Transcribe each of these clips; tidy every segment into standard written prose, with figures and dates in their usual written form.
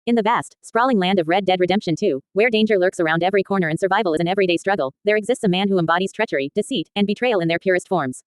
In the vast, sprawling land of Red Dead Redemption 2, where danger lurks around every corner and survival is an everyday struggle, there exists a man who embodies treachery, deceit, and betrayal in their purest forms.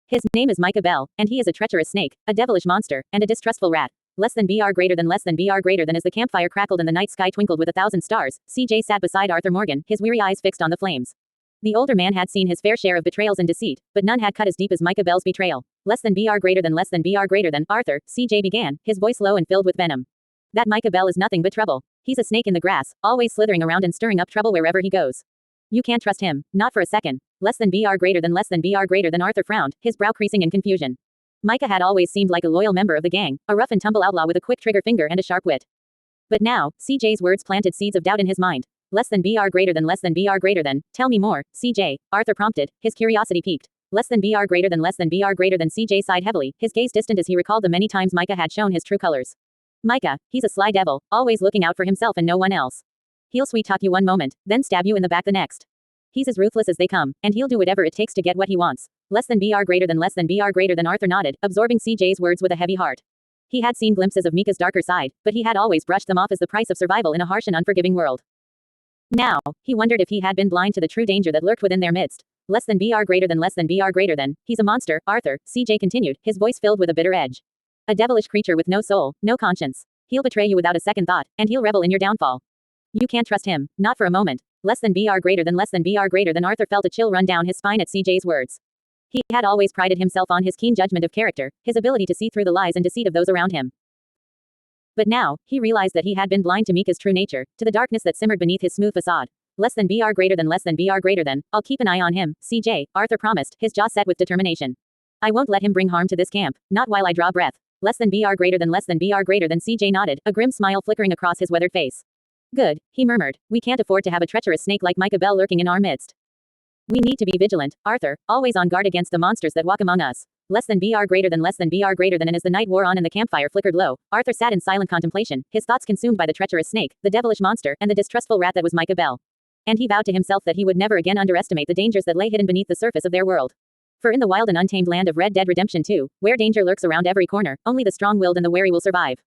His name is Micah Bell, and he is a treacherous snake, a devilish monster, and a distrustful rat. Less than BR greater than less than BR greater than as the campfire crackled and the night sky twinkled with 1,000 stars, CJ sat beside Arthur Morgan, his weary eyes fixed on the flames. The older man had seen his fair share of betrayals and deceit, but none had cut as deep as Micah Bell's betrayal. Less than BR greater than less than BR greater than Arthur, CJ began, his voice low and filled with venom. That Micah Bell is nothing but trouble. He's a snake in the grass, always slithering around and stirring up trouble wherever he goes. You can't trust him, not for a second. Less than BR greater than less than BR greater than Arthur frowned, his brow creasing in confusion. Micah had always seemed like a loyal member of the gang, a rough and tumble outlaw with a quick trigger finger and a sharp wit. But now, CJ's words planted seeds of doubt in his mind. Less than BR greater than less than BR greater than, tell me more, CJ, Arthur prompted, his curiosity piqued. Less than BR greater than less than BR greater than CJ sighed heavily, his gaze distant as he recalled the many times Micah had shown his true colors. Micah, he's a sly devil, always looking out for himself and no one else. He'll sweet-talk you one moment, then stab you in the back the next. He's as ruthless as they come, and he'll do whatever it takes to get what he wants. Less than BR greater than less than BR greater than Arthur nodded, absorbing CJ's words with a heavy heart. He had seen glimpses of Micah's darker side, but he had always brushed them off as the price of survival in a harsh and unforgiving world. Now, he wondered if he had been blind to the true danger that lurked within their midst. Less than BR greater than less than BR greater than, he's a monster, Arthur, CJ continued, his voice filled with a bitter edge. A devilish creature with no soul, no conscience. He'll betray you without a second thought, and he'll revel in your downfall. You can't trust him, not for a moment. Less than BR greater than less than BR greater than Arthur felt a chill run down his spine at CJ's words. He had always prided himself on his keen judgment of character, his ability to see through the lies and deceit of those around him. But now, he realized that he had been blind to Micah's true nature, to the darkness that simmered beneath his smooth facade. Less than BR greater than less than BR greater than, I'll keep an eye on him, CJ, Arthur promised, his jaw set with determination. I won't let him bring harm to this camp, not while I draw breath. Less than BR greater than less than BR greater than CJ nodded, a grim smile flickering across his weathered face. Good, he murmured, we can't afford to have a treacherous snake like Micah Bell lurking in our midst. We need to be vigilant, Arthur, always on guard against the monsters that walk among us. Less than BR greater than less than BR greater than and as the night wore on and the campfire flickered low, Arthur sat in silent contemplation, his thoughts consumed by the treacherous snake, the devilish monster, and the distrustful rat that was Micah Bell. And he vowed to himself that he would never again underestimate the dangers that lay hidden beneath the surface of their world. For in the wild and untamed land of Red Dead Redemption 2, where danger lurks around every corner, only the strong-willed and the wary will survive.